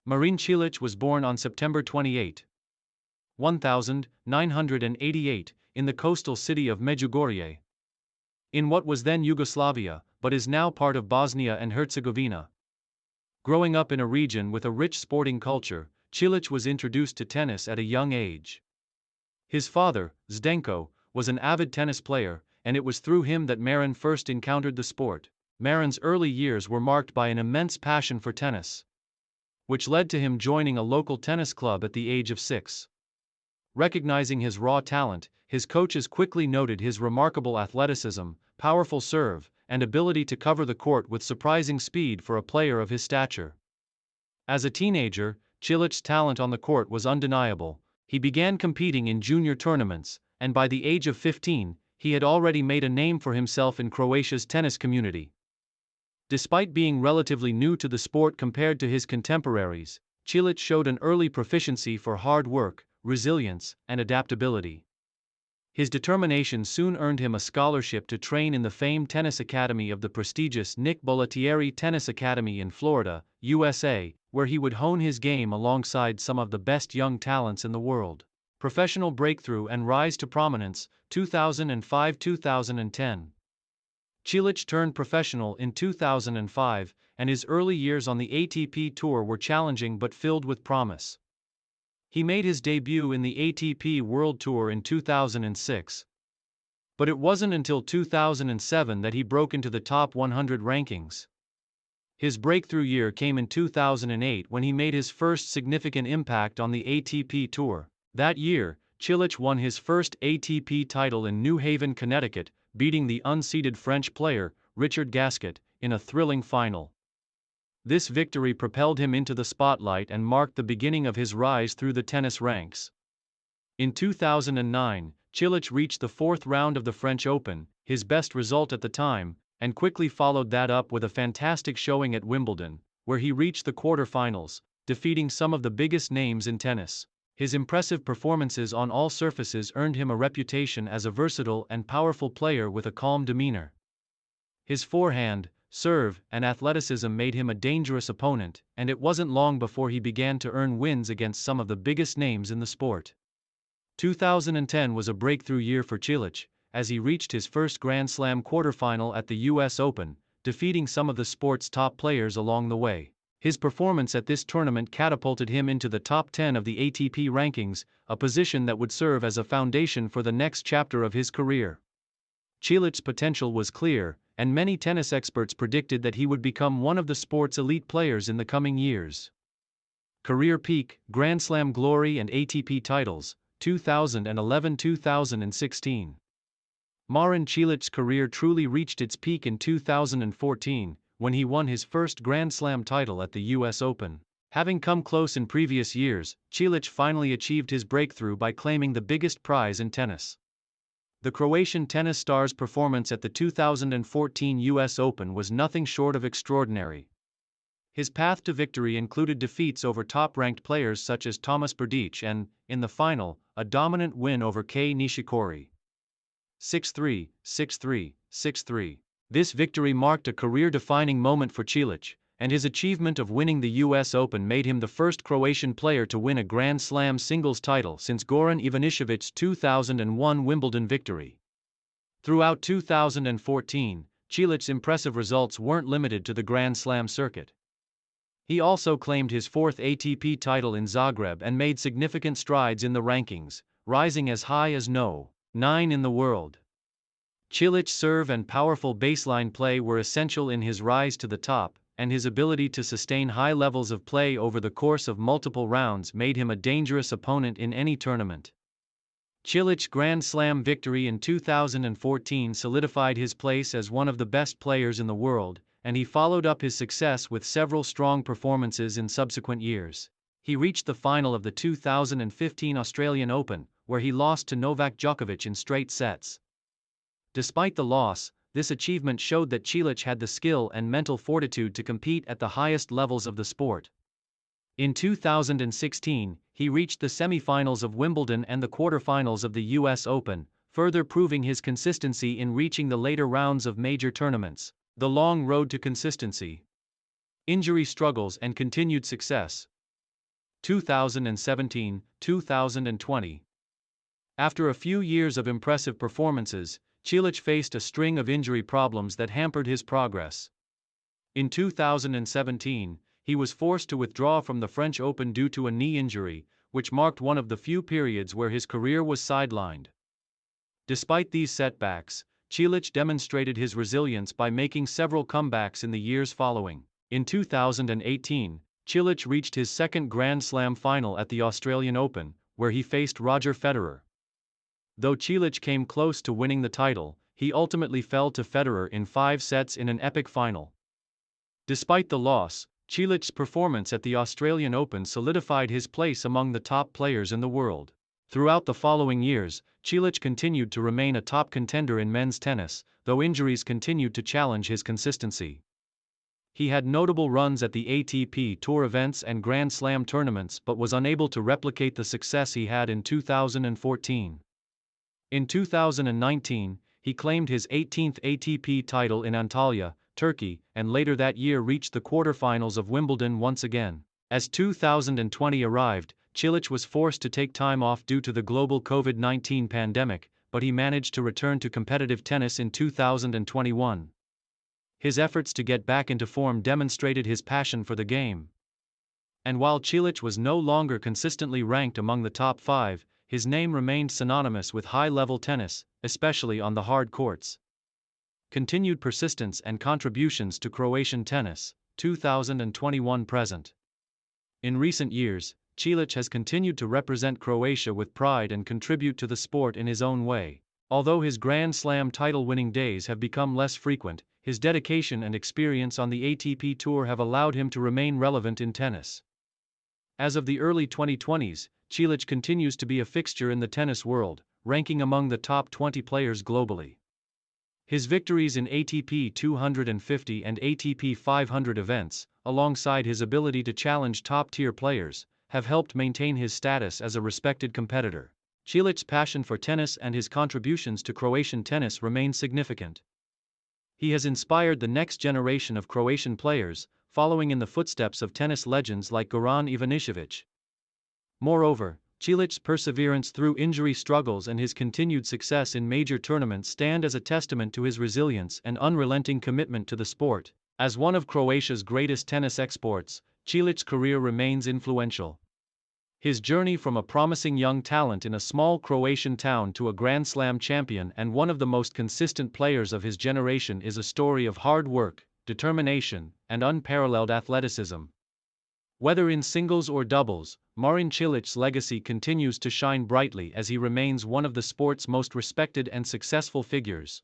Marin Čilić was born on September 28, 1988, in the coastal city of Međugorje, in what was then Yugoslavia, but is now part of Bosnia and Herzegovina. Growing up in a region with a rich sporting culture, Čilić was introduced to tennis at a young age. His father, Zdenko, was an avid tennis player, and it was through him that Marin first encountered the sport. Marin's early years were marked by an immense passion for tennis, which led to him joining a local tennis club at the age of 6. Recognizing his raw talent, his coaches quickly noted his remarkable athleticism, powerful serve, and ability to cover the court with surprising speed for a player of his stature. As a teenager, Čilić's talent on the court was undeniable. He began competing in junior tournaments, and by the age of 15, he had already made a name for himself in Croatia's tennis community. Despite being relatively new to the sport compared to his contemporaries, Čilić showed an early proficiency for hard work, resilience, and adaptability. His determination soon earned him a scholarship to train in the famed tennis academy of the prestigious Nick Bollettieri Tennis Academy in Florida, USA, where he would hone his game alongside some of the best young talents in the world. Professional breakthrough and rise to prominence, 2005-2010. Čilić turned professional in 2005, and his early years on the ATP Tour were challenging but filled with promise. He made his debut in the ATP World Tour in 2006. But it wasn't until 2007 that he broke into the top 100 rankings. His breakthrough year came in 2008 when he made his first significant impact on the ATP Tour. That year, Čilić won his first ATP title in New Haven, Connecticut, beating the unseeded French player, Richard Gasquet, in a thrilling final. This victory propelled him into the spotlight and marked the beginning of his rise through the tennis ranks. In 2009, Čilić reached the fourth round of the French Open, his best result at the time, and quickly followed that up with a fantastic showing at Wimbledon, where he reached the quarterfinals, defeating some of the biggest names in tennis. His impressive performances on all surfaces earned him a reputation as a versatile and powerful player with a calm demeanor. His forehand, serve, and athleticism made him a dangerous opponent, and it wasn't long before he began to earn wins against some of the biggest names in the sport. 2010 was a breakthrough year for Čilić, as he reached his first Grand Slam quarterfinal at the US Open, defeating some of the sport's top players along the way. His performance at this tournament catapulted him into the top 10 of the ATP rankings, a position that would serve as a foundation for the next chapter of his career. Čilić's potential was clear, and many tennis experts predicted that he would become one of the sport's elite players in the coming years. Career peak, Grand Slam glory and ATP titles, 2011-2016. Marin Čilic's career truly reached its peak in 2014, when he won his first Grand Slam title at the US Open. Having come close in previous years, Čilić finally achieved his breakthrough by claiming the biggest prize in tennis. The Croatian tennis star's performance at the 2014 US Open was nothing short of extraordinary. His path to victory included defeats over top-ranked players such as Tomas Berdych and, in the final, a dominant win over Kei Nishikori. 6-3, 6-3, 6-3. This victory marked a career-defining moment for Čilić, and his achievement of winning the US Open made him the first Croatian player to win a Grand Slam singles title since Goran Ivanišević's 2001 Wimbledon victory. Throughout 2014, Čilic's impressive results weren't limited to the Grand Slam circuit. He also claimed his fourth ATP title in Zagreb and made significant strides in the rankings, rising as high as No. 9 in the world. Čilic's serve and powerful baseline play were essential in his rise to the top, and his ability to sustain high levels of play over the course of multiple rounds made him a dangerous opponent in any tournament. Čilic's Grand Slam victory in 2014 solidified his place as one of the best players in the world, and he followed up his success with several strong performances in subsequent years. He reached the final of the 2015 Australian Open, where he lost to Novak Djokovic in straight sets. Despite the loss, this achievement showed that Čilich had the skill and mental fortitude to compete at the highest levels of the sport. In 2016, he reached the semi-finals of Wimbledon and the quarter-finals of the US Open, further proving his consistency in reaching the later rounds of major tournaments. The long road to consistency, injury struggles and continued success. 2017, 2020. After a few years of impressive performances, Čilić faced a string of injury problems that hampered his progress. In 2017, he was forced to withdraw from the French Open due to a knee injury, which marked one of the few periods where his career was sidelined. Despite these setbacks, Čilić demonstrated his resilience by making several comebacks in the years following. In 2018, Čilić reached his second Grand Slam final at the Australian Open, where he faced Roger Federer. Though Čilić came close to winning the title, he ultimately fell to Federer in 5 sets in an epic final. Despite the loss, Čilić's performance at the Australian Open solidified his place among the top players in the world. Throughout the following years, Čilić continued to remain a top contender in men's tennis, though injuries continued to challenge his consistency. He had notable runs at the ATP Tour events and Grand Slam tournaments but was unable to replicate the success he had in 2014. In 2019, he claimed his 18th ATP title in Antalya, Turkey, and later that year reached the quarterfinals of Wimbledon once again. As 2020 arrived, Čilić was forced to take time off due to the global COVID-19 pandemic, but he managed to return to competitive tennis in 2021. His efforts to get back into form demonstrated his passion for the game. And while Čilić was no longer consistently ranked among the top 5, his name remained synonymous with high-level tennis, especially on the hard courts. Continued persistence and contributions to Croatian tennis, 2021-present. In recent years, Čilić has continued to represent Croatia with pride and contribute to the sport in his own way. Although his Grand Slam title-winning days have become less frequent, his dedication and experience on the ATP Tour have allowed him to remain relevant in tennis. As of the early 2020s, Čilić continues to be a fixture in the tennis world, ranking among the top 20 players globally. His victories in ATP 250 and ATP 500 events, alongside his ability to challenge top-tier players, have helped maintain his status as a respected competitor. Čilić's passion for tennis and his contributions to Croatian tennis remain significant. He has inspired the next generation of Croatian players, following in the footsteps of tennis legends like Goran Ivanišević. Moreover, Čilić's perseverance through injury struggles and his continued success in major tournaments stand as a testament to his resilience and unrelenting commitment to the sport. As one of Croatia's greatest tennis exports, Čilić's career remains influential. His journey from a promising young talent in a small Croatian town to a Grand Slam champion and one of the most consistent players of his generation is a story of hard work, determination, and unparalleled athleticism. Whether in singles or doubles, Marin Čilic's legacy continues to shine brightly as he remains one of the sport's most respected and successful figures.